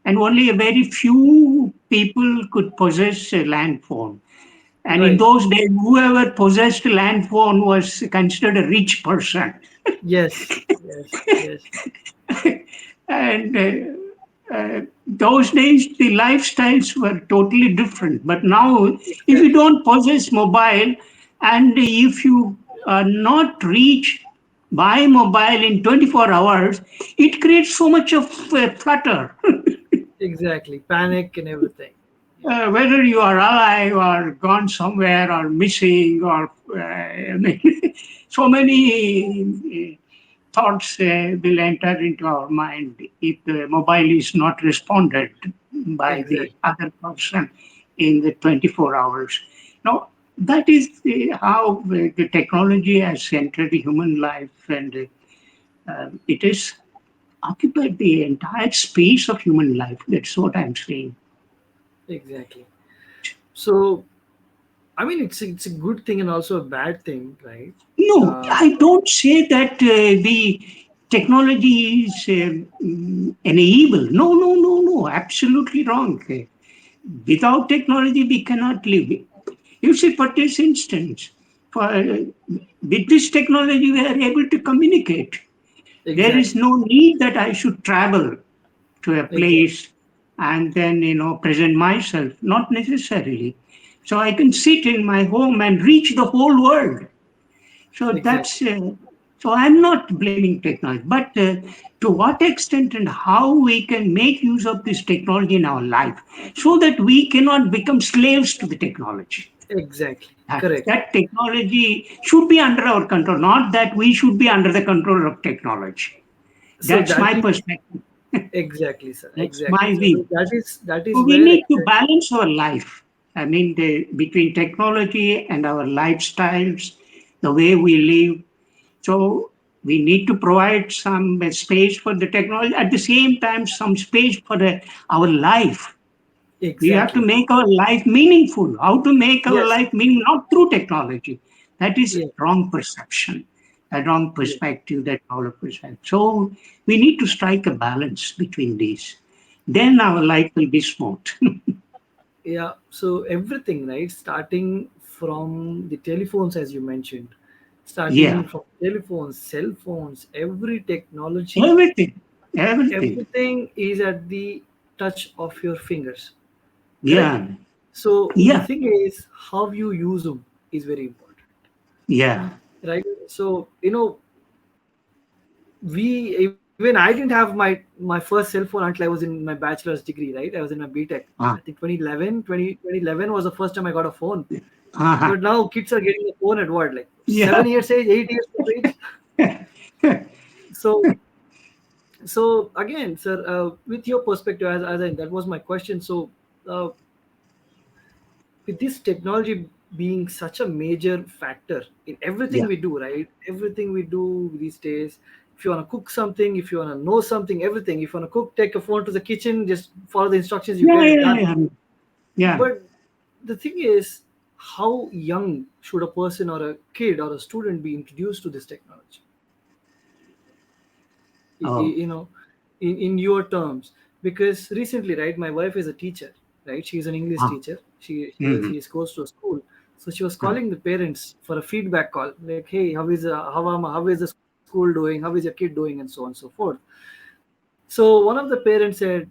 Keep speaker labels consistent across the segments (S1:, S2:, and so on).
S1: and only a very few people could possess a land phone. And in
S2: Right.
S1: those days, whoever possessed a land phone was considered a rich person.
S2: Yes. Yes. Yes.
S1: And those days, the lifestyles were totally different. But now, if you
S2: Exactly.
S1: don't possess mobile, and if you are not reached by mobile in 24 hours, it creates so much of flutter.
S2: Exactly. Panic and everything. Yeah.
S1: Whether you are alive or gone somewhere or missing or I mean, so many thoughts will enter into our mind if the mobile is not responded by the
S2: Exactly.
S1: other person in the 24 hours. Now, that is how the technology has entered the human life, and it has occupied the entire space of human life. That's what I'm saying.
S2: Exactly. So, I mean, it's a good thing and also a bad thing, right?
S1: No,
S2: Uh,
S1: I don't say that the technology is an evil. No, no, no, no. Absolutely wrong. Without technology, we cannot live. You see, for this instance, with this technology, we are able to communicate. There is
S2: exactly.
S1: no need that I should travel to a
S2: Exactly.
S1: place and then, present myself. Not necessarily. So I can sit in my home and reach the whole world. So
S2: Exactly.
S1: so I'm not blaming technology, but to what extent and how we can make use of this technology in our life so that we cannot become slaves to the technology.
S2: Exactly.
S1: That,
S2: Correct.
S1: that technology should be under our control, not that we should be under the control of technology.
S2: So
S1: That's
S2: that
S1: my
S2: is
S1: perspective.
S2: exactly, sir.
S1: That's
S2: Exactly.
S1: my
S2: So
S1: view.
S2: that is
S1: So we
S2: where
S1: need to
S2: exactly.
S1: balance our life. I mean, between technology and our lifestyles, the way we live. So we need to provide some space for the technology. At the same time, some space for our life. We have to
S2: Exactly.
S1: make our life meaningful. How to make our
S2: Yes.
S1: life meaningful? Not through technology. That is
S2: Yes.
S1: wrong perception, a wrong
S2: Yes.
S1: perspective that all of us have. So we need to strike a balance between these. Then our life will be smooth.
S2: Yeah. So everything, right? Starting from the telephones, as you mentioned,
S1: Yeah,
S2: starting from telephones, cell phones, every technology,
S1: everything, everything.
S2: everything is at the touch of your fingers. Correct.
S1: Yeah,
S2: So the
S1: yeah,
S2: thing is, how you use them is very important,
S1: yeah.
S2: right? So even I didn't have my first cell phone until I was in my bachelor's degree, right? I was in my BTech.
S1: Ah,
S2: I think 2011 was the first time I got a phone.
S1: uh-huh.
S2: But now kids are getting a phone at what, like
S1: Yeah.
S2: 7 years age, 8 years of age. So again, sir, with your perspective, that was my question. So uh, with this technology being such a major factor in everything
S1: Yeah.
S2: we do, right? Everything we do these days. If you want to cook something, if you want to know something, everything. If you want to cook, take a phone to the kitchen, just follow the instructions, you
S1: Yeah,
S2: get it
S1: yeah,
S2: done.
S1: yeah. Yeah.
S2: But the thing is, how young should a person or a kid or a student be introduced to this technology?
S1: Oh.
S2: You know, in your terms, because recently, right, my wife is a teacher, right? She's an English
S1: Ah.
S2: teacher.
S1: Mm-hmm.
S2: She goes to a school. So she was
S1: Ah.
S2: calling the parents for a feedback call, like, hey, how is the school doing, how is your kid doing, and so on and so forth. So one of the parents said,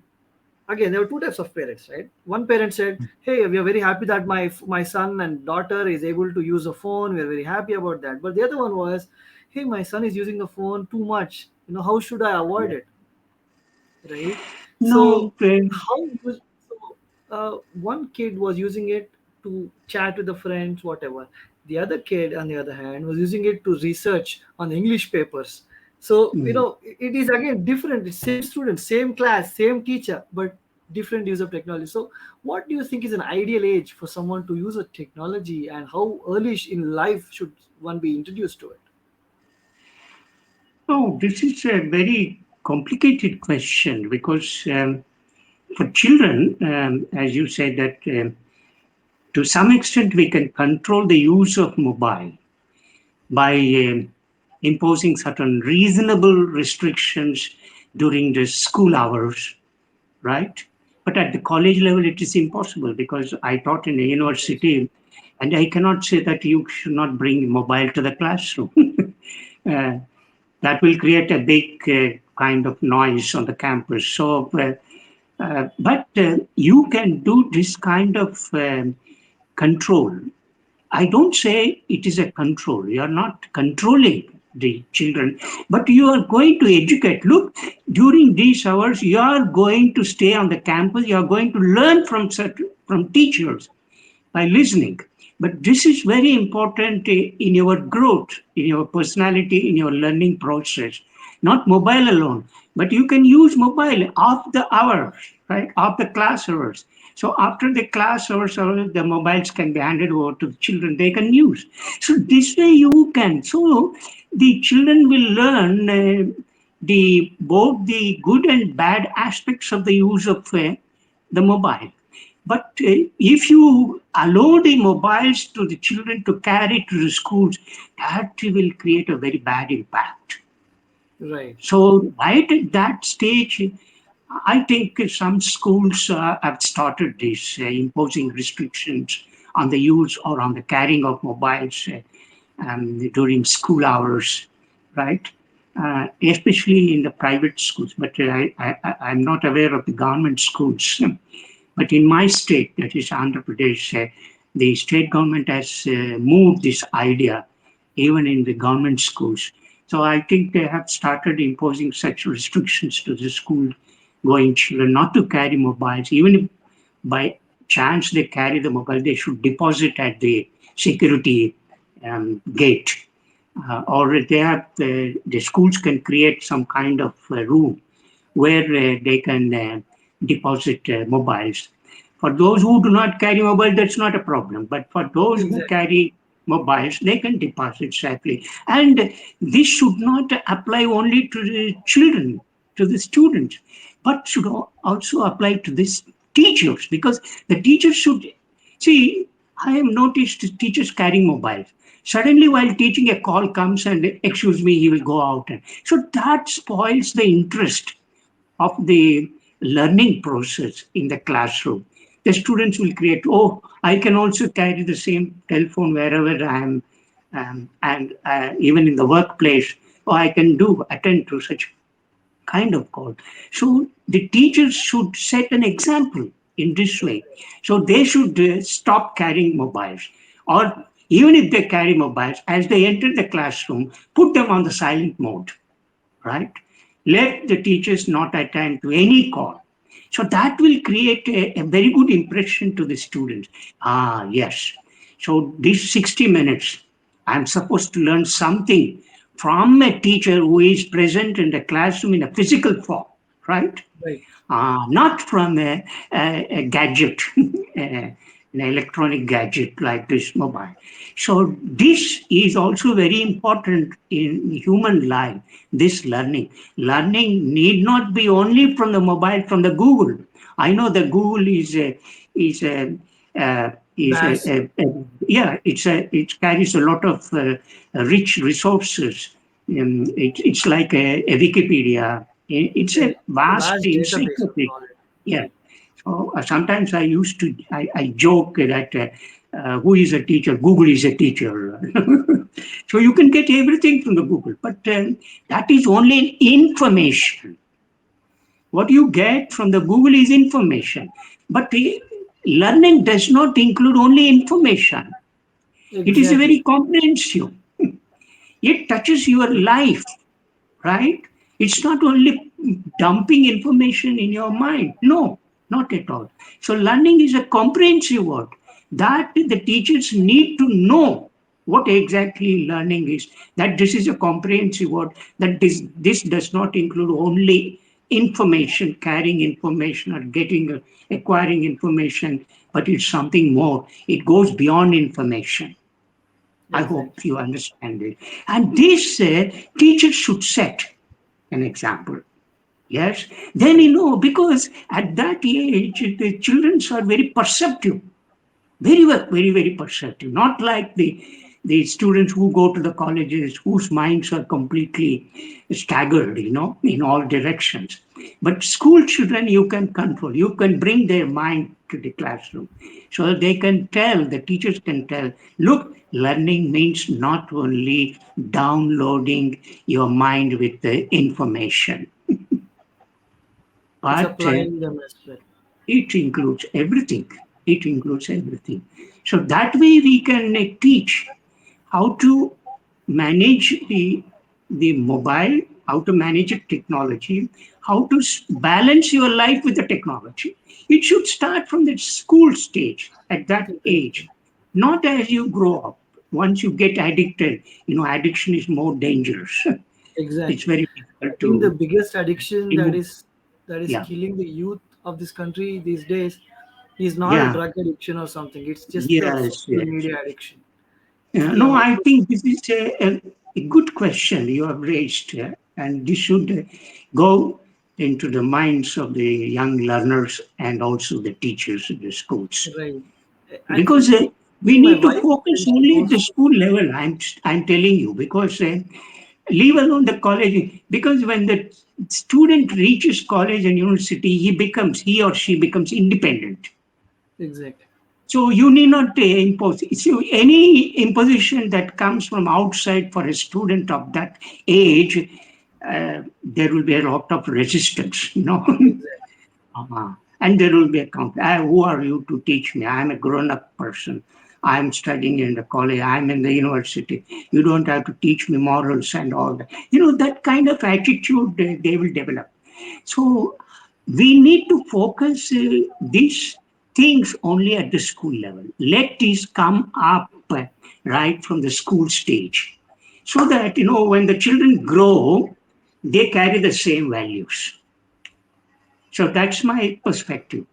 S2: again, there were two types of parents, right? One parent said, hey, we are very happy that my son and daughter is able to use a phone, we are very happy about that. But the other one was, hey, my son is using the phone too much, how should I avoid
S1: Yeah.
S2: it, right? So
S1: No.
S2: one kid was using it to chat with the friends, whatever. The other kid, on the other hand, was using it to research on the English papers. So
S1: Mm.
S2: it is again different. It's same student, same class, same teacher, but different use of technology. So what do you think is an ideal age for someone to use a technology, and how early in life should one be introduced to it?
S1: Oh, this is a very complicated question because for children, as you said, that to some extent we can control the use of mobile by imposing certain reasonable restrictions during the school hours, right? But at the college level, it is impossible because I taught in a university, and I cannot say that you should not bring mobile to the classroom. uh, that will create a big kind of noise on the campus. But you can do this kind of control. I don't say it is a control. You are not controlling the children, but you are going to educate. Look, during these hours, you are going to stay on the campus. You are going to learn from teachers by listening. But this is very important in your growth, in your personality, in your learning process. Not mobile alone, but you can use mobile off the hours, right? Off the class hours. So after the class hours, the mobiles can be handed over to the children. They can use. So this way you can. So the children will learn the both the good and bad aspects of the use of the mobile. But if you allow the mobiles to the children to carry to the schools, that will create a very bad impact.
S2: Right.
S1: So right at that stage, I think some schools have started this, imposing restrictions on the use or on the carrying of mobiles during school hours, right? Especially in the private schools, but I'm not aware of the government schools. But in my state, that is Andhra Pradesh, the state government has moved this idea even in the government schools. So I think they have started imposing such restrictions to the school going children not to carry mobiles. Even if by chance they carry the mobile, they should deposit at the security gate. Or they have the schools can create some kind of room where they can deposit mobiles. For those who do not carry mobile, that's not a problem. But for those who
S2: Exactly.
S1: carry mobiles, they can deposit safely. And this should not apply only to the children, to the students, but should also apply to the teachers because the teachers should see. I have noticed teachers carrying mobiles. Suddenly, while teaching, a call comes and excuse me, he will go out. And so that spoils the interest of the learning process in the classroom. The students will create, oh, I can also carry the same telephone wherever I am, and even in the workplace, oh, I can attend to such kind of call. So the teachers should set an example in this way. So they should stop carrying mobiles, or even if they carry mobiles, as they enter the classroom, put them on the silent mode, right? Let the teachers not attend to any call. So that will create a very good impression to the students. Ah, yes. So these 60 minutes, I'm supposed to learn something from a teacher who is present in the classroom in a physical form, right?
S2: Right.
S1: Not from a gadget, an electronic gadget like this mobile. So this is also very important in human life. This learning need not be only from the mobile, from the Google. I know the Google is a
S2: Vast.
S1: yeah, it carries a lot of rich resources. It's like a Wikipedia. It's a vast
S2: Vast database of
S1: encyclopedia.
S2: knowledge.
S1: Yeah. So sometimes I joke that who is a teacher? Google is a teacher. So you can get everything from the Google, but that is only information. What you get from the Google is information. But learning does not include only information. It is a
S2: Exactly.
S1: very comprehensive. It touches your life, right? It's not only dumping information in your mind. No, not at all. So learning is a comprehensive word that the teachers need to know what exactly learning is. That this is a comprehensive word. That this does not include only information, carrying information or acquiring information, but it's something more. It goes beyond information. I hope
S2: Exactly.
S1: you understand it. And this teachers should set an example. Yes. Then, because at that age, the children are very perceptive, very, very, very perceptive. Not like the the students who go to the colleges whose minds are completely staggered, in all directions. But school children, you can control. You can bring their mind to the classroom so that they can tell, the teachers can tell, look, learning means not only downloading your mind with the information,
S2: It's
S1: but
S2: applying them as well.
S1: it includes everything. It includes everything. So that way we can teach how to manage the mobile, how to manage a technology, how to balance your life with the technology. It should start from the school stage at that
S2: Exactly.
S1: age, not as you grow up. Once you get addicted, addiction is more dangerous. It's
S2: Exactly.
S1: very
S2: I
S1: difficult
S2: think the
S1: to
S2: biggest addiction that
S1: remove.
S2: is
S1: Yeah,
S2: killing the youth of this country these days is not a
S1: yeah,
S2: drug addiction or something. It's just the
S1: yes,
S2: social
S1: yes.
S2: media addiction. It's the
S1: No, I
S2: amount of
S1: think this is a good question you have raised, and this should go into the minds of the young learners and also the teachers in the schools.
S2: right.
S1: Because
S2: And
S1: we
S2: my
S1: need to
S2: wife,
S1: focus
S2: when she
S1: only at the
S2: goes,
S1: school level. I'm telling you, because leave alone the college. Because when the student reaches college and university, he or she becomes independent.
S2: exactly,
S1: So you need not impose. So any imposition that comes from outside for a student of that age, there will be a lot of resistance.
S2: exactly,
S1: And there will be a count. Who are you to teach me? I'm a grown-up person. I'm studying in the college. I'm in the university. You don't have to teach me morals and all that. That kind of attitude they will develop. So we need to focus these things only at the school level. Let this come up right from the school stage, so that when the children grow, they carry the same values. So that's my perspective.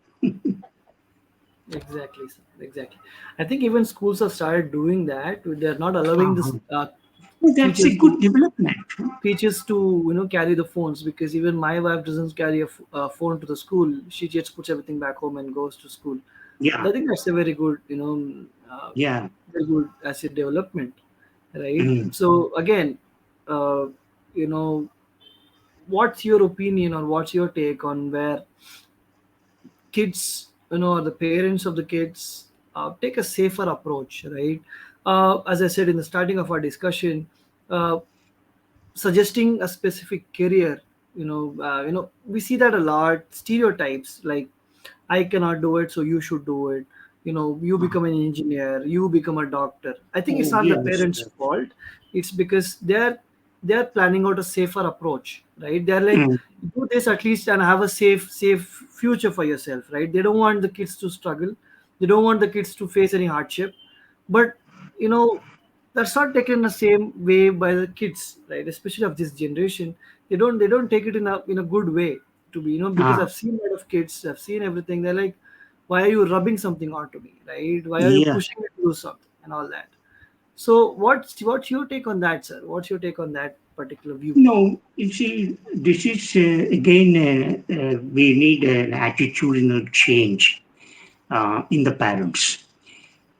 S2: exactly, sir, exactly. I think even schools have started doing that. They're not allowing this
S1: Uh-huh. Well, that's a
S2: teachers to
S1: good development.
S2: teachers to carry the phones, because even my wife doesn't carry a phone to the school. She just puts everything back home and goes to school.
S1: Yeah,
S2: I think that's a very good,
S1: yeah.
S2: very good asset development, right?
S1: Mm.
S2: So again, uh, you know, what's your opinion or what's your take on where kids, or the parents of the kids take a safer approach, right? As I said in the starting of our discussion, uh, suggesting a specific career, we see that a lot. Stereotypes like, I cannot do it, so you should do it. You
S1: Uh,
S2: become an engineer, you become a doctor. I think it's
S1: oh,
S2: not the
S1: yes,
S2: parents'
S1: yes.
S2: fault. It's because they're planning out a safer approach, right? They're like,
S1: Mm.
S2: do this at least and have a safe future for yourself, right? They don't want the kids to struggle. They don't want the kids to face any hardship. But you know that's not taken the same way by the kids, right? Especially of this generation, they don't take it in a good way, to be, because
S1: Ah,
S2: I've seen a lot of kids, I've seen everything. They're like, why are you rubbing something onto me, right? Why are you
S1: yeah.
S2: pushing me to do something and all that? So what's your take on that, sir? What's your take on that particular view?
S1: No, you see, this is again, we need an attitudinal change in the parents,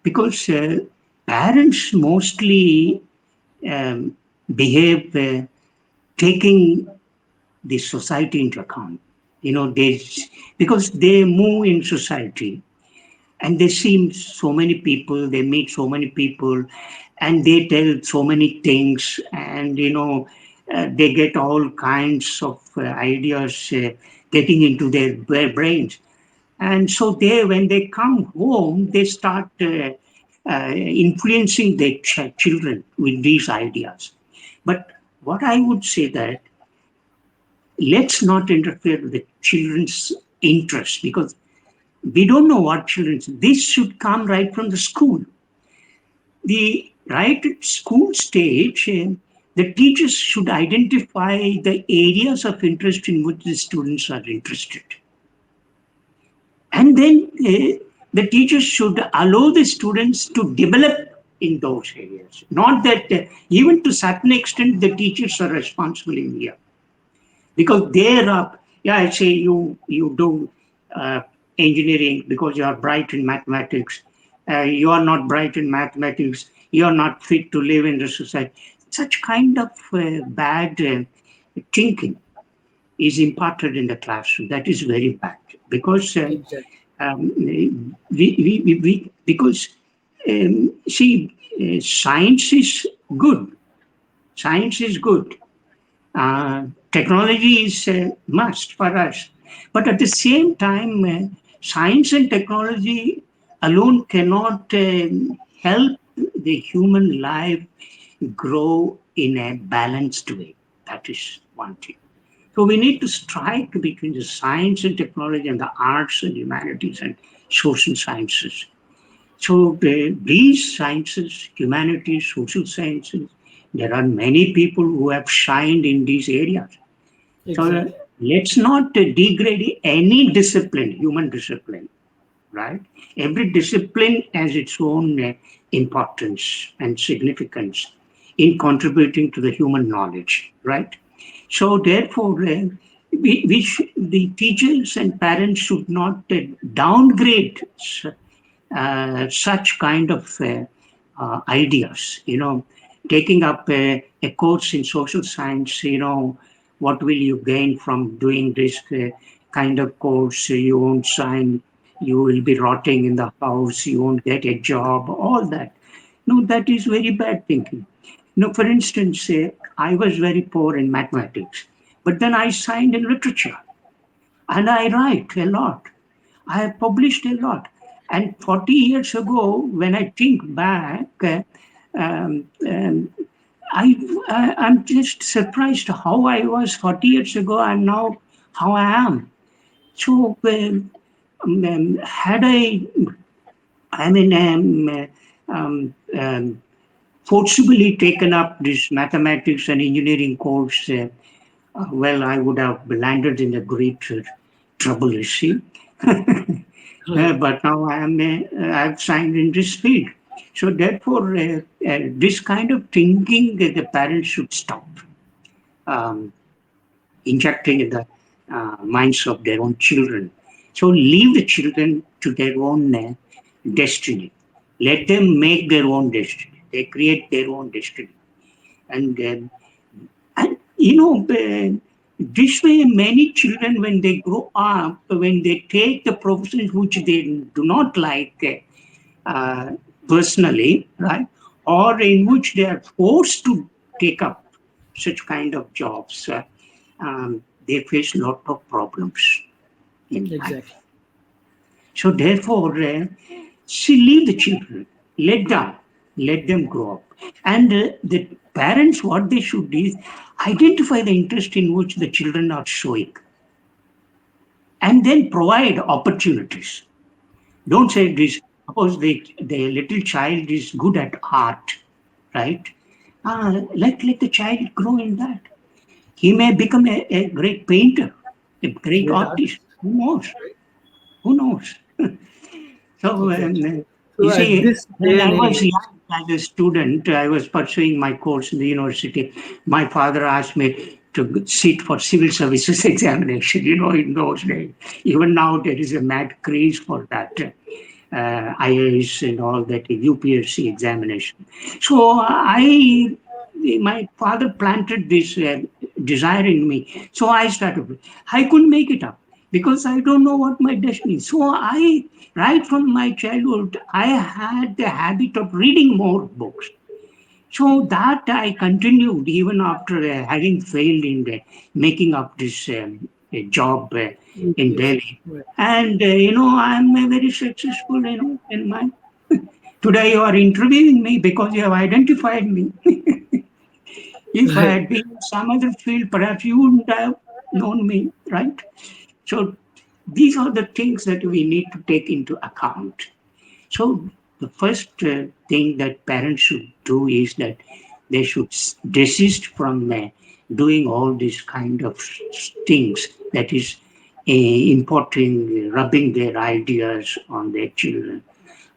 S1: because parents mostly um, behave taking the society into account. They, because they move in society and they see so many people, they meet so many people, and they tell so many things, and they get all kinds of ideas getting into their brains. And so they, when they come home, they start influencing their children with these ideas. But what I would say that, let's not interfere with the children's interests, because we don't know what children's. This should come right from the school. The right at school stage, the teachers should identify the areas of interest in which the students are interested. And then the teachers should allow the students to develop in those areas. Not that, even to certain extent, the teachers are responsible in here, because they're up. Yeah, I say you do uh, engineering because you are bright in mathematics. You are not bright in mathematics. you're not fit to live in the society. Such kind of bad thinking is imparted in the classroom. That is very bad because
S2: Exactly.
S1: because see, science is good. Science is good. Technology is a must for us. But at the same time, science and technology alone cannot help the human life grow in a balanced way. That is one thing. So we need to strike between the science and technology and the arts and humanities and social sciences. So these sciences, humanities, social sciences, there are many people who have shined in these areas. So
S2: Exactly.
S1: let's not degrade any discipline, human discipline, right? Every discipline has its own importance and significance in contributing to the human knowledge, right? So therefore, the teachers and parents should not downgrade such kind of ideas. Taking up a course in social science, what will you gain from doing this kind of course? You won't sign, you will be rotting in the house, you won't get a job, all that. No, that is very bad thinking. For instance, I was very poor in mathematics, but then I signed in literature and I write a lot. I have published a lot. And 40 years ago, when I think back, um, um, I'm just surprised how I was 40 years ago and now how I am. So, had I forcibly taken up this mathematics and engineering course, well, I would have landed in a great trouble, you see.
S2: Right.
S1: But now I've signed in this field. So therefore, this kind of thinking the parents should stop um, injecting in the minds of their own children. So leave the children to their own destiny. Let them make their own destiny. They create their own destiny. And this way, many children, when they grow up, when they take the professions which they do not like personally, right, or in which they are forced to take up such kind of jobs, they face a lot of problems in
S2: Exactly.
S1: life. So therefore, she leave the children, let them grow up. And the parents, what they should do is identify the interest in which the children are showing and then provide opportunities. Don't say this, suppose the little child is good at art, right? Let the child grow in that. He may become a great painter, a great
S2: Great
S1: artist.
S2: artist.
S1: Who knows?
S2: Right.
S1: Who knows? So,
S2: Exactly.
S1: you
S2: So at
S1: see,
S2: this
S1: when
S2: day
S1: I
S2: and
S1: was
S2: age,
S1: young as a student, I was pursuing my course in the university. My father asked me to sit for civil services examination, in those days. Even now, there is a mad craze for that. IAS and all that UPSC examination. So my father planted this desire in me. So I started. I couldn't make it up because I don't know what my destiny is. So right from my childhood, I had the habit of reading more books. So that I continued even after having failed in making up this job in
S2: UPSC.
S1: Delhi.
S2: Right.
S1: And I'm very successful. In my today you are interviewing me because you have identified me. If I
S2: Right.
S1: had been in some other field, perhaps you wouldn't have known me, right? So these are the things that we need to take into account. So the first thing that parents should do is that they should desist from doing all these kind of things. That is, importing, rubbing their ideas on their children.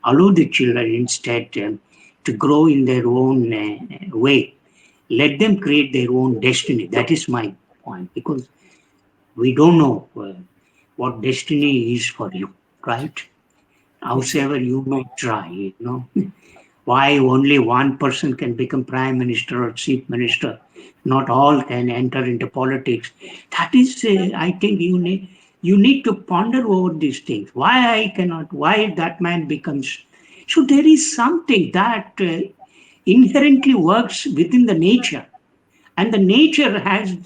S1: Allow the children instead to grow in their own way. Let them create their own destiny. That is my point because we don't know what destiny is for you, right? Howsoever
S2: Exactly.
S1: you may try. why only one person can become prime minister or chief minister, not all can enter into politics. That is, I think you need to ponder over these things. Why I cannot? Why that man becomes? So there is something that inherently works within the nature, and the nature has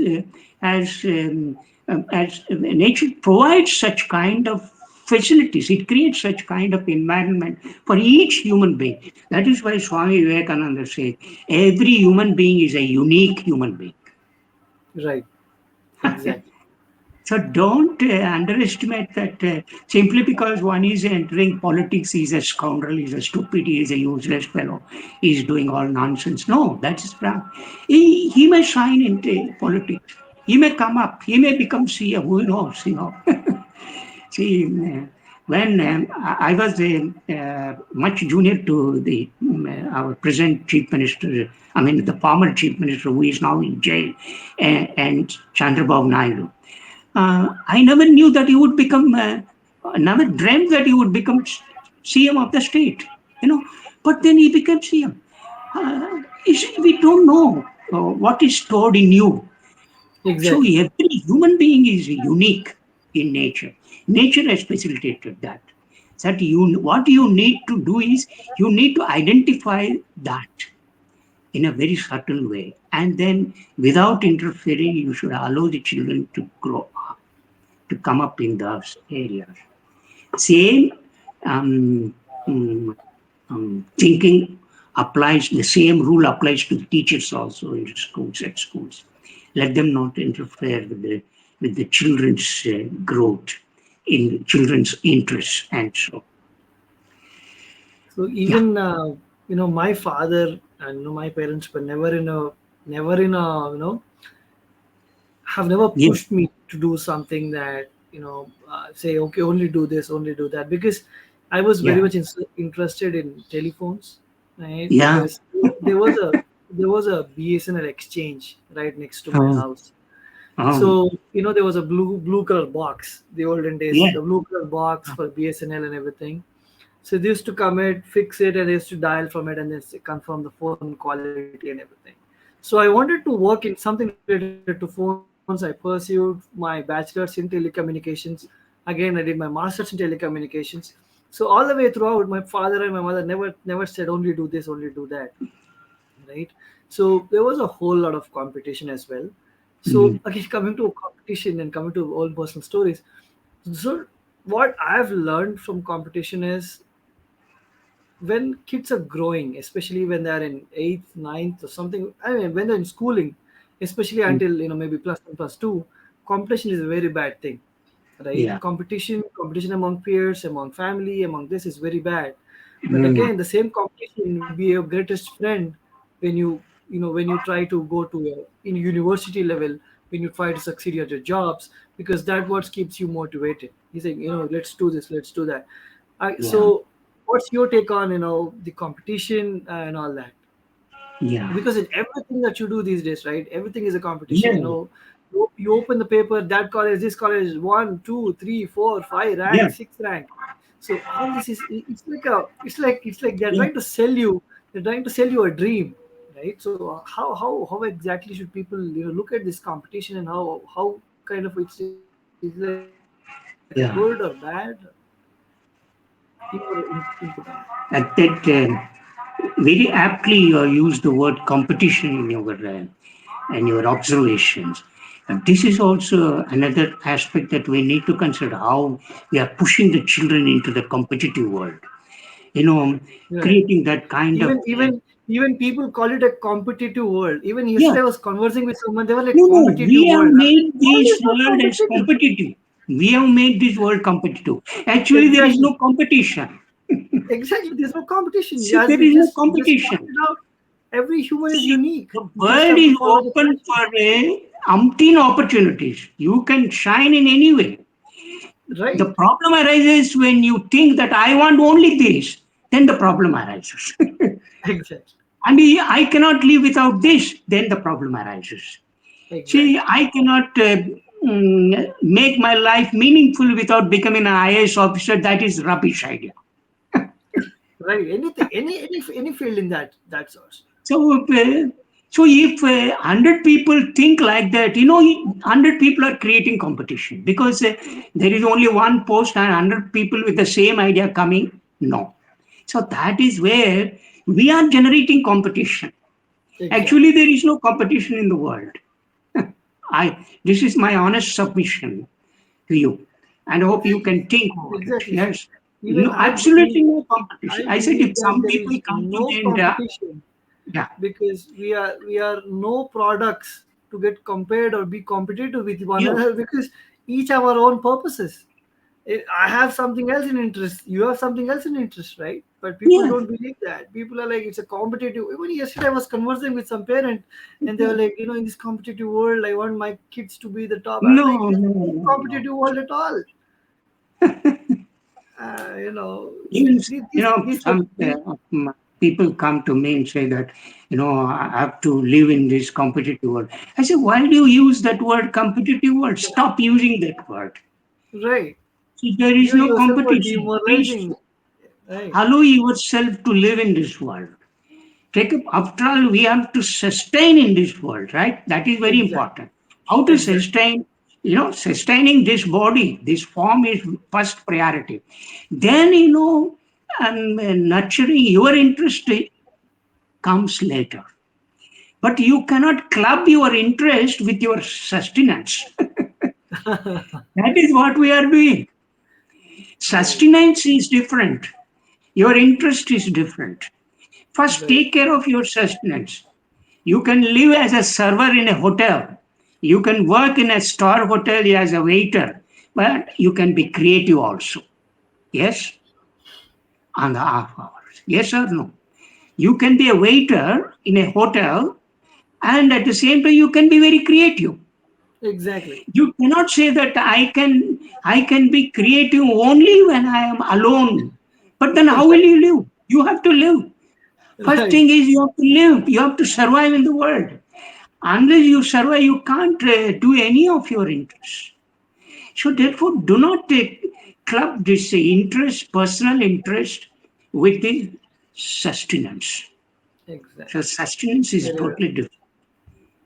S1: nature provides such kind of facilities. It creates such kind of environment for each human being. That is why Swami Vivekananda said every human being is a unique human being.
S2: Right. Exactly.
S1: So don't underestimate that simply because one is entering politics, he's a scoundrel, he's a stupid, he is a useless fellow, he's doing all nonsense. No, that is wrong. He may shine into politics. He may come up. He may become CM. Who knows? See, when I was much junior to our present chief minister, I mean the former chief minister who is now in jail, and Chandrababu Naidu. I never knew that he would become, never dreamt that he would become CM of the state, but then he became CM. We don't know what is stored in you. So
S2: Exactly.
S1: every human being is unique in nature. Nature has facilitated that. That what you need to do is you need to identify that in a very subtle way, and then without interfering, you should allow the children to grow up, to come up in those areas. Same um, um, thinking applies, the same rule applies to teachers also in schools, at schools. Let them not interfere with the children's growth, in children's interests, and so.
S2: So
S1: Yeah.
S2: even my father and my parents were never in a have never
S1: Yeah.
S2: pushed me to do something that say okay, only do this, only do that, because I was very
S1: Yeah.
S2: much interested in telephones, right?
S1: Yeah.
S2: Because there was a BSNL exchange right next to my
S1: Oh,
S2: house.
S1: oh,
S2: So there was a blue color box, the olden days,
S1: yeah.
S2: the blue color box for BSNL and everything. So they used to come it, fix it, and they used to dial from it and then confirm the phone quality and everything. So I wanted to work in something related to phones. I pursued my bachelor's in telecommunications. Again, I did my master's in telecommunications. So all the way throughout, my father and my mother never said only do this, only do that, right? So there was a whole lot of competition as well. So
S1: Mm,
S2: again, coming to competition and coming to own personal stories. So what I've learned from competition is when kids are growing, especially when they're in eighth, ninth, or something. I mean, when they're in schooling, especially
S1: mm,
S2: until maybe plus one, plus two, competition is a very bad thing, right?
S1: yeah.
S2: Competition among peers, among family, among this is very bad. But
S1: Mm,
S2: again, the same competition will be your greatest friend when when you try to go to in university level, when you try to succeed at your jobs, because that what keeps you motivated. He's saying, let's do this, let's do that.
S1: yeah.
S2: So what's your take on the competition and all that?
S1: Yeah.
S2: Because in everything that you do these days, right, everything is a competition.
S1: Yeah.
S2: You open the paper, that college, this college, 1 2 3 4 5 rank,
S1: Yeah.
S2: 6 rank. So all this is, it's like they're
S1: Yeah.
S2: trying to sell you, a dream, right? So how exactly should people look at this competition, and how kind of it's like a good or bad?
S1: Yeah.
S2: Your input on that.
S1: At that, very aptly you use the word competition in your observations. And this is also another aspect that we need to consider, how we are pushing the children into the competitive world. You know,
S2: Right.
S1: creating that kind of
S2: Even people call it a competitive world. Even
S1: yeah.
S2: yesterday I was conversing with someone, they were like
S1: No, no,
S2: competitive
S1: we have
S2: world.
S1: made
S2: Why
S1: this
S2: is that
S1: world as
S2: competitive?
S1: competitive. We have made this world competitive. Actually, there is
S2: Exactly.
S1: no competition.
S2: Exactly. There's no competition.
S1: See,
S2: As
S1: there
S2: we
S1: is no
S2: just
S1: competition.
S2: pointed out, every human is
S1: See,
S2: unique.
S1: the
S2: You just
S1: world
S2: have to
S1: is
S2: follow the
S1: open
S2: passion.
S1: for a umpteen opportunities. You can shine in any way. The
S2: Right.
S1: problem arises when you think that I want only this, then the problem arises.
S2: Exactly.
S1: I cannot live without this, then the problem arises. See,
S2: Exactly.
S1: I cannot make my life meaningful without becoming an IAS officer. That is rubbish idea.
S2: right? Anything, any field in that source.
S1: So, so if 100 people think like that, 100 people are creating competition because there is only one post and 100 people with the same idea coming. No. So that is where we are generating competition. Actually,
S2: Exactly.
S1: there is no competition in the world. This is my honest submission to you, and I hope you can think over it.
S2: Exactly.
S1: Yes,
S2: Even
S1: no, absolutely no
S2: I
S1: competition. I said
S2: believe
S1: if
S2: that
S1: some
S2: there
S1: people
S2: is
S1: come to
S2: no
S1: me and
S2: competition,
S1: yeah,
S2: because we are no products to get compared or be competitive with one
S1: you,
S2: another, because each have our own purposes. I have something else in interest, you have something else in interest, right? But people
S1: yeah,
S2: don't believe that. People are like, it's a competitive. Even yesterday I was conversing with some parent, and they were like, in this competitive world, I want my kids to be the top. I'm like,
S1: no,
S2: there's
S1: no,
S2: no
S1: no, no.
S2: competitive world at all. uh, you know
S1: Even
S2: this
S1: some people come to me and say that I have to live in this competitive world. I say, why do you use that word competitive word? Stop using that word.
S2: right.
S1: See, there is
S2: You
S1: no
S2: yourself are
S1: competition. Please
S2: demoralizing, right?
S1: allow yourself to live in this world. Take up, after all, we have to sustain in this world, right? That is very
S2: Exactly.
S1: important. How to
S2: Exactly.
S1: sustain? Sustaining this body, this form is first priority. Then, nurturing your interest comes later. But you cannot club your interest with your sustenance. That is what we are doing.
S2: Right.
S1: Sustenance is different. Your interest is different. First,
S2: Right.
S1: take care of your sustenance. You can live as a server in a hotel. You can work in a star hotel as a waiter, but you can be creative also. Yes, on the half hours. Yes or no? You can be a waiter in a hotel, and at the same time, you can be very creative.
S2: Exactly.
S1: You cannot say that I can be creative only when I am alone. But then how will
S2: Right.
S1: you live? You have to live. First
S2: Right.
S1: thing is you have to live. You have to survive in the world. Unless you survive, you can't do any of your interests. So
S2: Right.
S1: therefore, do not club this interest, personal interest, with the sustenance. So
S2: Exactly.
S1: sustenance is
S2: Very well.
S1: totally different.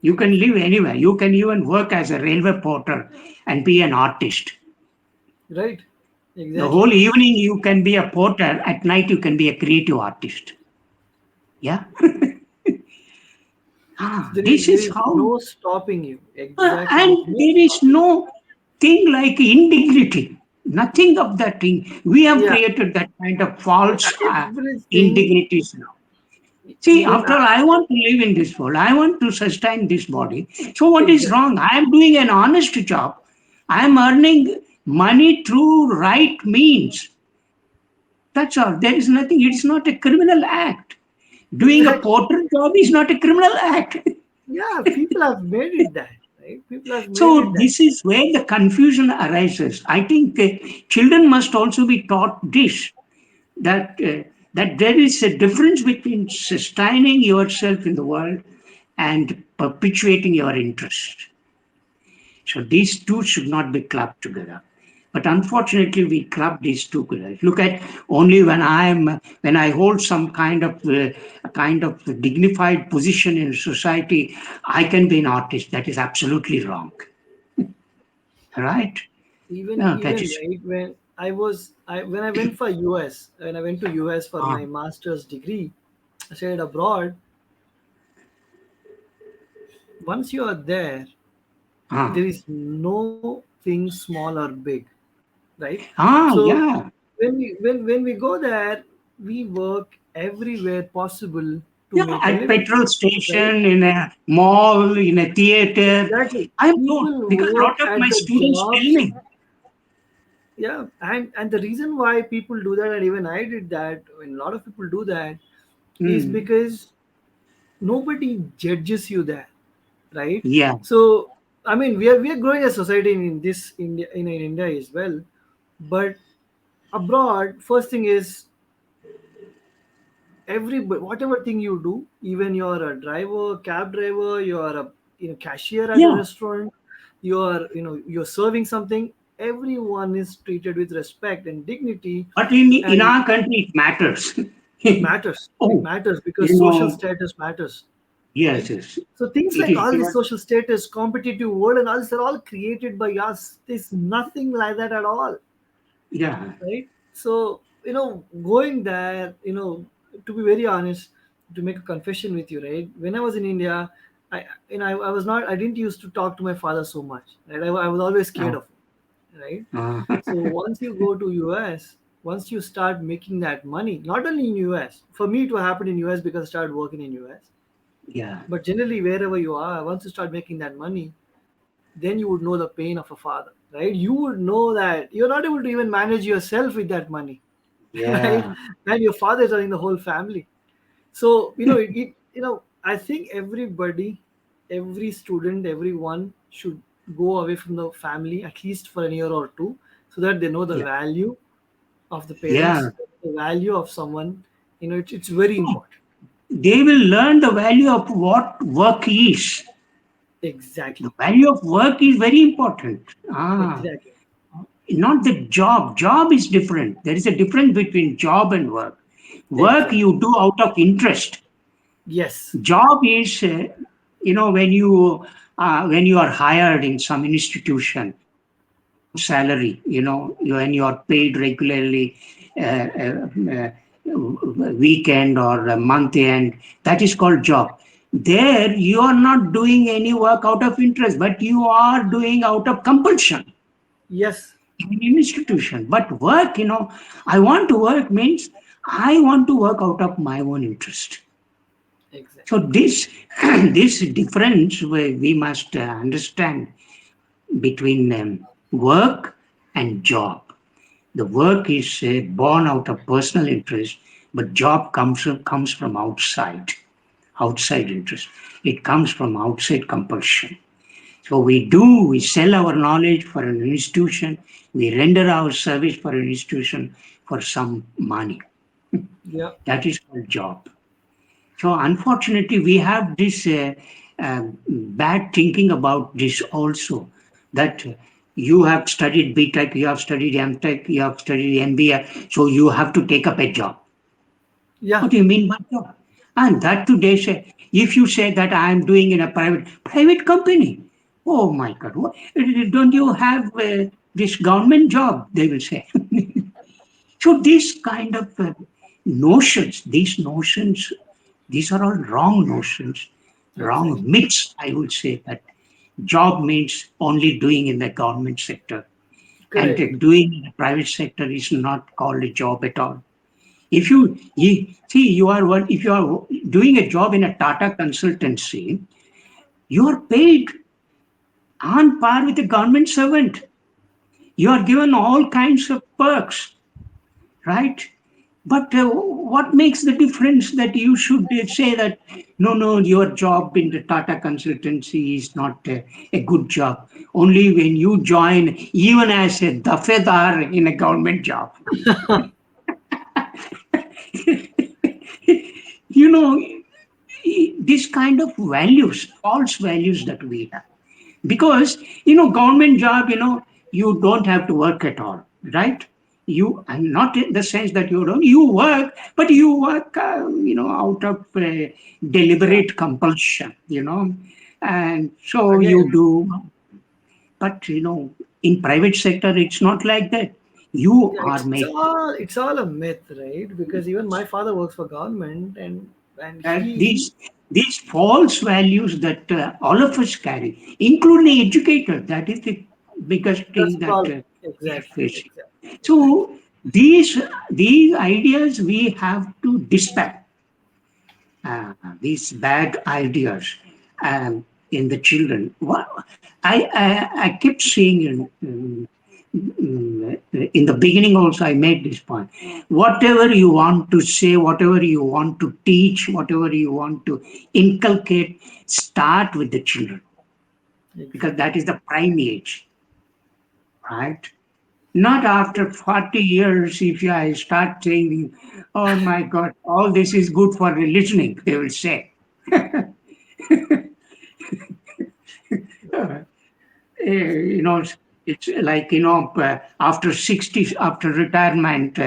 S1: You can live anywhere. You can even work as a railway porter and be an artist.
S2: Right.
S1: The
S2: Exactly.
S1: whole evening you can be a porter. At night you can be a creative artist. Yeah.
S2: There is
S1: This
S2: there
S1: is
S2: is
S1: how.
S2: no stopping you. Exactly.
S1: And
S2: There's no
S1: there is
S2: stopping.
S1: no thing like indignity. Nothing of that thing. We have
S2: Yeah.
S1: created that kind of false
S2: Everything.
S1: indignities now. See,
S2: Even
S1: after all, I want to live in this world. I want to sustain this body. So what is
S2: exactly.
S1: wrong? I am doing an honest job. I am earning money through right means. That's all. There is nothing. It's not a criminal act. Doing a
S2: Exactly.
S1: porter job is not a criminal act.
S2: Yeah. People have made it that. Right. People have made
S1: So
S2: it that.
S1: this is where the confusion arises. I think children must also be taught this that there is a difference between sustaining yourself in the world and perpetuating your interest. So these two should not be clubbed together. But unfortunately, we club these two together. Look at only when I hold some kind of dignified position in society, I can be an artist. That is absolutely wrong, right?
S2: even
S1: No, that
S2: even
S1: is
S2: right, when I went for US, when I went to US for
S1: ah,
S2: my master's degree, I stayed abroad. Once you are there,
S1: ah,
S2: there is no thing small or big, right? So
S1: yeah.
S2: when we go there, we work everywhere possible to
S1: Yeah,
S2: make a
S1: at
S2: living,
S1: petrol
S2: right?
S1: station, in a mall, in a theater.
S2: Exactly.
S1: I am told
S2: People
S1: because a
S2: work
S1: lot of
S2: at
S1: my
S2: the
S1: students tell
S2: jobs.
S1: me.
S2: Yeah, and the reason why people do that, and even I did that, when a lot of people do that, is
S1: Hmm,
S2: because nobody judges you there, right?
S1: yeah,
S2: So I mean, we are growing a society in this India, in India as well, but abroad, first thing is, every whatever thing you do, even you're a driver, cab driver, you're a cashier at a
S1: yeah.
S2: restaurant, you're serving something, everyone is treated with respect and dignity.
S1: But in
S2: And
S1: our country, it matters.
S2: It matters. It
S1: Oh,
S2: matters because
S1: you
S2: social
S1: know,
S2: status matters,
S1: yes,
S2: right?
S1: yes.
S2: So things
S1: It
S2: like
S1: is
S2: all this
S1: given.
S2: social status, competitive world, and all this are all created by us. There's nothing like that at all,
S1: Yeah.
S2: right? So going there, to be very honest, to make a confession with you, right? When I was in India, I was not, I didn't used to talk to my father so much, right? I was always scared
S1: Oh,
S2: of him, right?
S1: uh,
S2: So once you go to US, once you start making that money, not only in US, for me it happened in US because I started working in US,
S1: yeah.
S2: but generally wherever you are, once you start making that money, then you would know the pain of a father, right? You would know that you're not able to even manage yourself with that money, right?
S1: Yeah.
S2: And your father is running the whole family. So I think everybody, every student, everyone should go away from the family at least for a year or two, so that they know the
S1: Yeah.
S2: value of the
S1: Yeah.
S2: parents, the value of someone. It's very
S1: No,
S2: important.
S1: they will learn the value of what work is. The
S2: Exactly.
S1: value of work is very important.
S2: Exactly.
S1: Not the job. Job is different. There is a difference between job and work. Work
S2: Exactly.
S1: you do out of interest.
S2: Yes.
S1: Job is, when you are hired in some institution with a good salary, when you are paid regularly, weekend or a month end, that is called job. There, you are not doing any work out of interest, but you are doing out of compulsion
S2: Yes.
S1: in an institution. But work, I want to work means I want to work out of my own interest. So
S2: Exactly.
S1: this this difference we must understand between work and job. The work is born out of personal interest, but job comes from outside interest. It comes from outside compulsion. So we sell our knowledge for an institution, we render our service for an institution for some money.
S2: Yeah.
S1: That is called job. So unfortunately, we have this bad thinking about this also, that you have studied BTech, you have studied MTech, you have studied MBA, so you have to take up a job.
S2: Yeah.
S1: What do you mean by job? And that too, they say, if you say that I am doing in a private company, oh my God, don't you have this government job? They will say. So these kind of notions, these are all wrong notions, wrong
S2: Exactly.
S1: myths. I would say that job means only doing in the government sector, and
S2: Correct.
S1: doing in the private sector is not called a job at all. You see, if you are doing a job in a Tata consultancy, you are paid on par with a government servant. You are given all kinds of perks, right? But what makes the difference that you should say that no, no, your job in the Tata consultancy is not a good job? Only when you join, even as a dafedar in a government job. you know, this kind of values, false values that we have. Because, government job, you don't have to work at all, right? You, and not in the sense that you don't, you work, but you work, out of
S2: Yeah.
S1: deliberate compulsion, and so
S2: Again,
S1: you do. But, in private sector, it's not like that. You
S2: yeah,
S1: are making
S2: it's all a myth, right? Because even my father works for government, and
S1: that
S2: he
S1: these false values that all of us carry, including educators. That is the biggest
S2: that's
S1: thing
S2: the
S1: that
S2: problem.
S1: we are
S2: Exactly.
S1: facing.
S2: Exactly. Exactly.
S1: So these ideas we have to dispel. These bad ideas in the children. I kept saying in the beginning also I made this point. Whatever you want to say, whatever you want to teach, whatever you want to inculcate, start with the children because
S2: Exactly.
S1: that is the prime age, right? Not after 40 years, if I start saying, oh my God, all this is good for listening, they will say. Uh, you know, It's like, after 60, after retirement,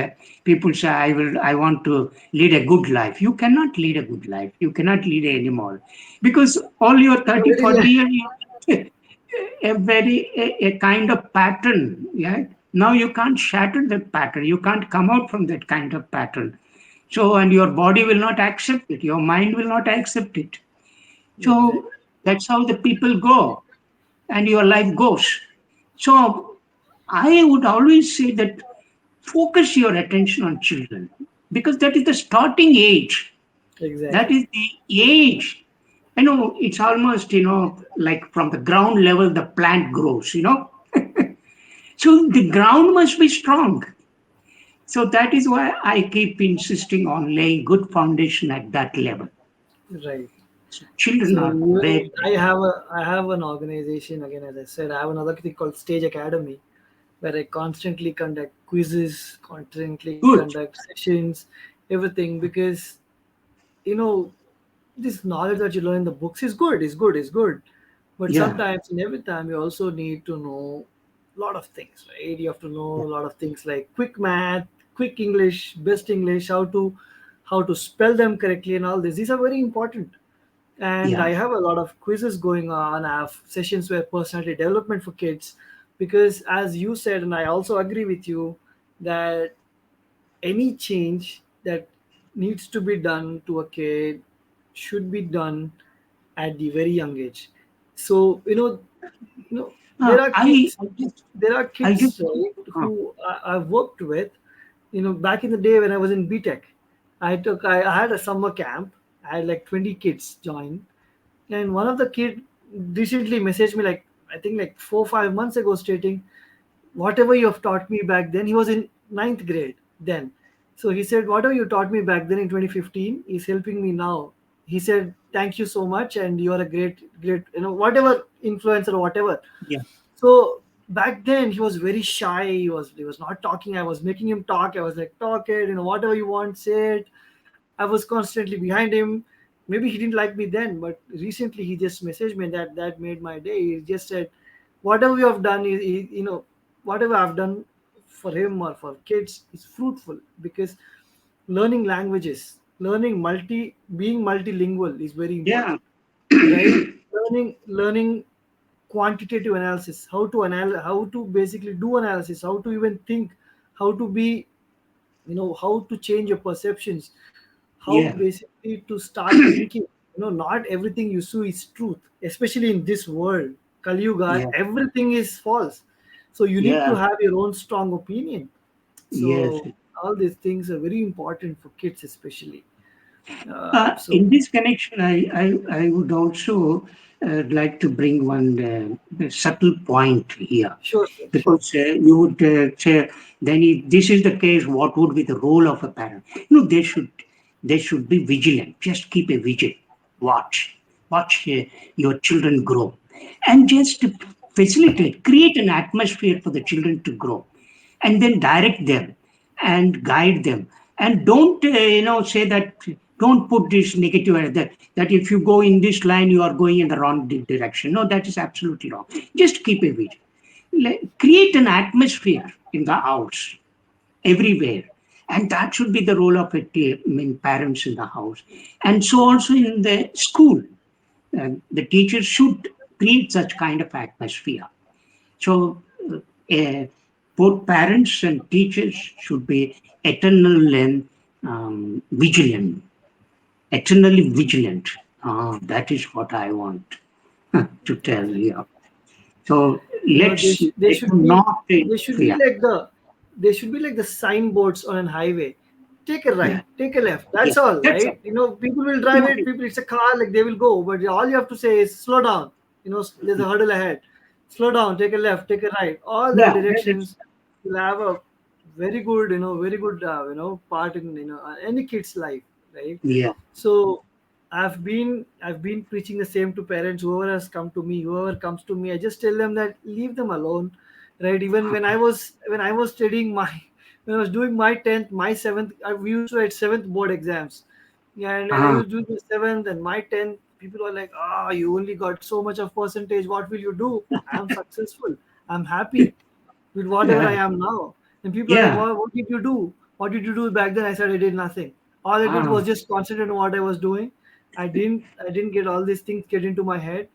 S1: people say, I want to lead a good life. You cannot lead a good life. You cannot lead it anymore because all your
S2: So
S1: 30,
S2: very
S1: 40 years, you a kind of pattern. Yeah. Now you can't shatter that pattern. You can't come out from that kind of pattern. So, and your body will not accept it. Your mind will not accept it. So
S2: exactly.
S1: that's how the people go and your life goes. So I would always say that focus your attention on children because that is the starting age. That
S2: Exactly.
S1: is the age. It's almost, like from the ground level, the plant grows. So the ground must be strong. So that is why I keep insisting on laying good foundation at that level.
S2: Right.
S1: So children
S2: So
S1: are
S2: even
S1: very, very.
S2: I have an organization, again, as I said, I have another thing called Stage Academy, where I constantly conduct quizzes, constantly
S1: Good.
S2: conduct sessions, everything, because you know this knowledge that you learn in the books is good, but
S1: Yeah.
S2: sometimes in every time you also need to know a lot of things, right? You have to know a lot of things like quick math, quick English, best English, how to spell them correctly, and all this. These are very important. And I
S1: Yeah.
S2: have a lot of quizzes going on. I have sessions where personality development for kids, because as you said, and I also agree with you, that any change that needs to be done to a kid should be done at the very young age. So there are
S1: I,
S2: kids,
S1: I just,
S2: there are
S1: I just,
S2: kids, right,
S1: uh,
S2: who I've worked with. Back in the day when I was in BTech, I had a summer camp. I had like 20 kids join, and one of the kid recently messaged me, like I think like 4 5 months ago, stating, whatever you have taught me back then. He was in ninth grade then. So he said, whatever you taught me back then in 2015 is helping me now. He said, thank you so much, and you are a great, whatever influencer or whatever.
S1: yeah,
S2: So back then he was very shy. He was not talking. I was making him talk. I was like, talk it, whatever you want, say it. I was constantly behind him. Maybe he didn't like me then, but recently he just messaged me, and that made my day. He just said, whatever we have done whatever I've done for him or for kids is fruitful, because learning languages, being multilingual is very
S1: yeah,
S2: important, right? Learning quantitative analysis, how to basically do analysis, how to even think, how to be, how to change your perceptions, how
S1: yeah,
S2: basically to start thinking. Not everything you see is truth, especially in this world, Kali Yuga,
S1: yeah,
S2: everything is false. So you need to
S1: yeah,
S2: have your own strong opinion.
S1: yes.
S2: So all these things are very important for kids, especially. So
S1: In this connection, I would also like to bring one subtle point here.
S2: sure, sir, sure.
S1: Because you would say, then if this is the case, what would be the role of a parent? They should be vigilant. Just keep a vigil. Watch your children grow, and just facilitate, create an atmosphere for the children to grow, and then direct them and guide them. And don't say that, don't put this negative that if you go in this line you are going in the wrong direction. No, that is absolutely wrong. Just keep a vigil. Create an atmosphere in the house everywhere, and that should be the role of parents in the house. And so also in the school, the teachers should create such kind of atmosphere. So uh, both parents and teachers should be eternal and vigilant, eternally vigilant. That is what I want to tell you. So
S2: they,
S1: let's
S2: they
S1: let
S2: should
S1: them
S2: be
S1: not
S2: they should be
S1: fear.
S2: like the signboards on a highway. Take a right,
S1: Yeah,
S2: take a left,
S1: yeah,
S2: that's all,
S1: that's
S2: right?
S1: all.
S2: People will drive
S1: Yeah,
S2: it, people, it's a car, like they will go, but all you have to say is slow down. There's a hurdle ahead. Slow down, take a left, take a right, all the
S1: yeah, that's
S2: directions will have a very good part in any kid's life, right?
S1: yeah.
S2: So I've been preaching the same to parents. Whoever comes to me, I just tell them that leave them alone, right? Even when I was studying my when I was doing my 10th, my 7th, we used to write 7th board exams. Yeah, and I
S1: Uh,
S2: was doing the 7th and my 10th. People are like, you only got so much of percentage. What will you do? I am successful. I'm happy with whatever I
S1: Yeah.
S2: am now. And people are like,
S1: Yeah.
S2: what did you do? What did you do back then? I said I did nothing. All I did
S1: Ah,
S2: was just concentrate on what I was doing. I didn't get all these things get into my head.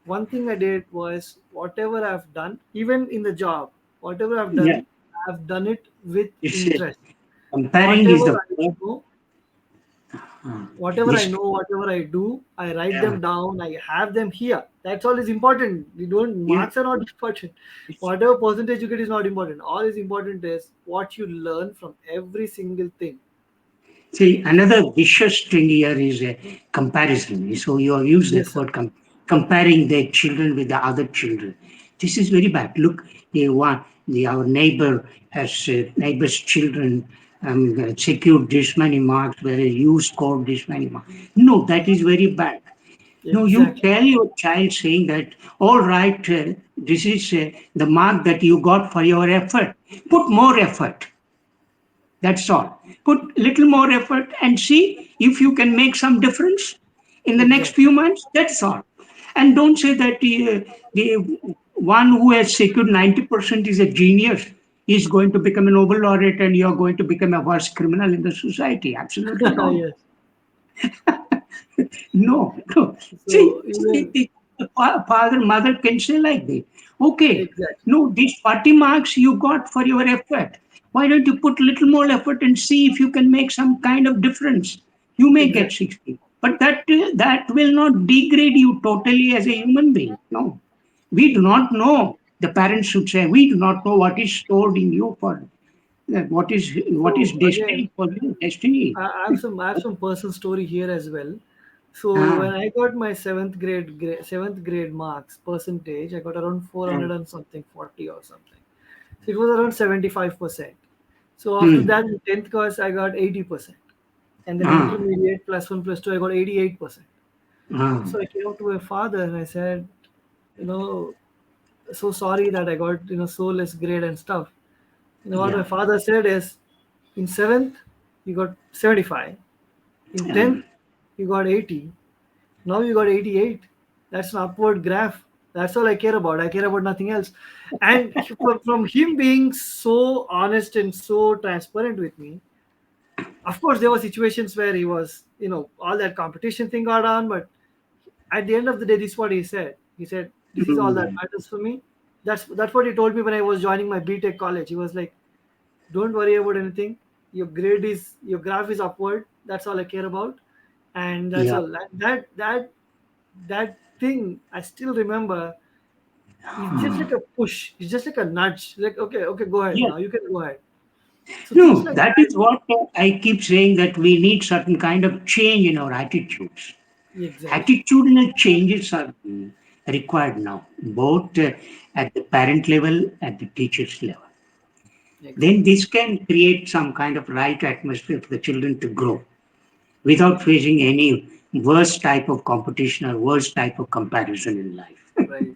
S2: One thing I did was whatever I've done, even in the job, whatever
S1: yeah.
S2: I've done it with
S1: It's
S2: interest.
S1: comparing is
S2: Whatever
S1: the
S2: I know,
S1: uh,
S2: whatever I
S1: this.
S2: know, whatever I do, I write
S1: Yeah.
S2: them down. I have them here. That's all is important. We don't
S1: Yeah.
S2: marks are not important. Whatever percentage you get is not important. All is important is what you learn from every single thing.
S1: See, another vicious thing here is a comparison. So you have used
S2: Yes,
S1: that
S2: sir.
S1: word comparing their children with the other children. This is very bad. Look, our neighbor has neighbor's children secured this many marks, whereas you scored this many marks. No, that is very bad. No, you
S2: Exactly.
S1: tell your child saying that, all right, this is the mark that you got for your effort. Put more effort. That's all. Put little more effort and see if you can make some difference in the next
S2: Exactly.
S1: few months. That's all. And don't say that the one who has secured 90% is a genius. He's going to become a Nobel laureate and you're going to become a worst criminal in the society. Absolutely wrong.
S2: Yes.
S1: No, no.
S2: So
S1: See,
S2: even
S1: the father, mother can say like this. Okay,
S2: exactly.
S1: no, these 40 marks you got for your effort. Why don't you put little more effort and see if you can make some kind of difference? You may get
S2: Exactly.
S1: 60, but that will not degrade you totally as a human being. No, we do not know. The parents should say, we do not know what is stored in you for what is
S2: So
S1: destined
S2: again,
S1: for you. Destiny.
S2: I have some personal story here as well. So
S1: Ah,
S2: when I got my seventh grade marks percentage, I got around
S1: ah,
S2: 400 and something, 40 or something. So it was around 75%. So after
S1: hmm,
S2: that, in 10th class, I got 80%. And then
S1: ah,
S2: intermediate, plus one, plus two, I got 88%.
S1: ah,
S2: So I came up to my father and I said, you know, so sorry that I got, so less grade and stuff. What my
S1: yeah.
S2: father said is, in seventh, you got 75. In
S1: Um,
S2: 10th, you got 80. Now you got 88. That's an upward graph. That's all I care about. I care about nothing else. And from him being so honest and so transparent with me, of course, there were situations where he was, all that competition thing got on, but at the end of the day, this is what he said. He said, "This is all that
S1: mm,
S2: matters for me." That's what he told me when I was joining my BTech college. He was like, "Don't worry about anything. Your graph is upward. That's all I care about, and that's
S1: yeah.
S2: all." That thing I still remember. It's just like
S1: Mm.
S2: a push. It's just like a nudge. Like, okay, okay, go ahead
S1: Yeah.
S2: now. You can go ahead. So things
S1: No,
S2: like
S1: that
S2: that.
S1: is what I keep saying that we need certain kind of change in our attitudes.
S2: Exactly.
S1: Attitudinal changes are required now, both at the parent level, at the teacher's level. Then
S2: Exactly.
S1: this can create some kind of right atmosphere for the children to grow without
S2: Exactly.
S1: facing any worse type of competition or worse type of comparison in life.
S2: Right.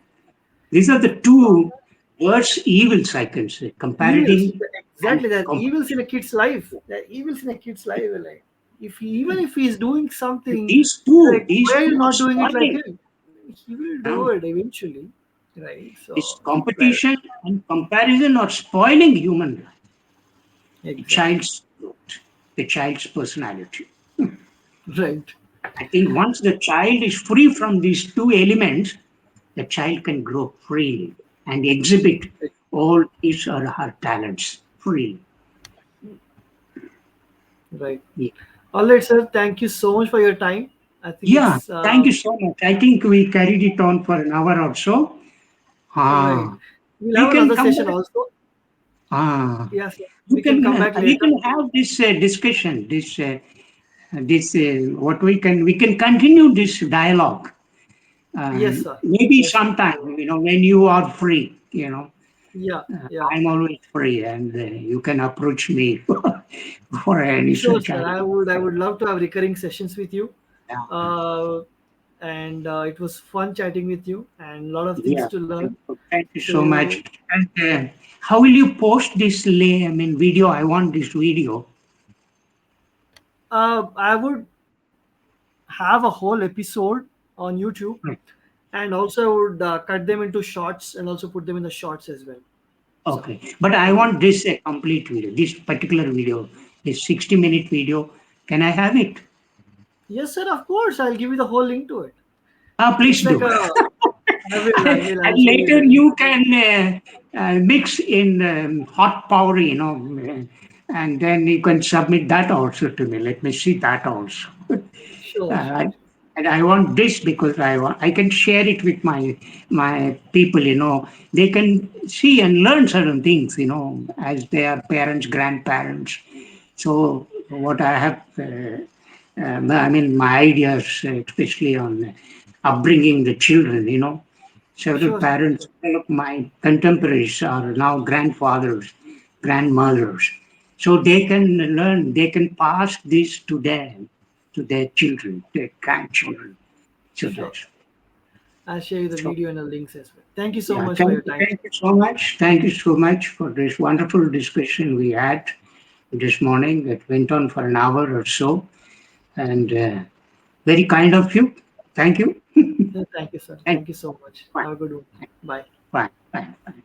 S1: These are the two worst evils I can say,
S2: Evils.
S1: comparing and
S2: Exactly. There are evils in a
S1: competition.
S2: kid's life. There are evils in a kid's life. Like, even if he's doing
S1: And
S2: something,
S1: these
S2: like,
S1: two,
S2: why
S1: these
S2: are you
S1: two are
S2: not doing it like
S1: spoiling.
S2: him? He will do
S1: Now,
S2: it eventually. Right.
S1: this
S2: So, well,
S1: competition and comparison are spoiling human life, the
S2: exactly.
S1: child's growth, the child's personality.
S2: Right.
S1: I think once the child is free from these two elements, the child can grow freely and exhibit all his or her talents freely.
S2: Right.
S1: Yeah.
S2: All right, sir. Thank you so much for your time. I think
S1: Yeah,
S2: it's
S1: thank you so much. I think we carried it on for an hour or so.
S2: right.
S1: Ah,
S2: We'll
S1: we
S2: have
S1: can
S2: another
S1: come
S2: session
S1: back.
S2: also.
S1: Ah,
S2: Yes, sir. We can come back
S1: we
S2: later.
S1: can have this discussion, this what we can continue this dialogue.
S2: Yes, sir.
S1: Maybe
S2: Yes, sir.
S1: sometime,
S2: So,
S1: when you are free,
S2: yeah, yeah.
S1: I'm always free, and you can approach me for any
S2: Sure,
S1: such
S2: sir.
S1: idea.
S2: I would love to have recurring sessions with you.
S1: Yeah,
S2: Uh, and it was fun chatting with you and a lot of things
S1: yeah.
S2: to learn.
S1: Thank you so
S2: So
S1: much. And how will you post this? Video. I want this video.
S2: I would have a whole episode on YouTube,
S1: Right.
S2: and also I would cut them into shorts and also put them in the shorts as well. So
S1: Okay. But I
S2: that would
S1: want this a complete video, this particular video, this 60-minute video. Can I have it?
S2: yes, sir. Of course, I'll give you the whole link to it.
S1: Please
S2: It's like
S1: do.
S2: a. I will. I will. I'll
S1: And
S2: share you
S1: later
S2: the link.
S1: you can mix in hot power, and then you can submit that also to me. Let me see that also.
S2: Sure, sure.
S1: Uh, and I want this because I can share it with my people. They can see and learn certain things. As they are parents, grandparents. So what I have, I mean, my ideas, especially on upbringing the children. Several
S2: Sure, sir.
S1: parents,
S2: Sure.
S1: all of my contemporaries are now grandfathers, grandmothers. So they can learn, they can pass this to their children, their grandchildren. So
S2: Sure.
S1: that's
S2: I'll share you the
S1: so.
S2: video and the links as well. Thank you so
S1: Yeah,
S2: much for your time,
S1: thank
S2: sir.
S1: you so much. Thank you so much for this wonderful discussion we had this morning. It went on for an hour or so, and very kind of you. Thank you.
S2: Yeah, thank you, sir.
S1: Thank
S2: Thank you so much.
S1: you.
S2: Have a good one. Bye.
S1: Fine, fine, fine.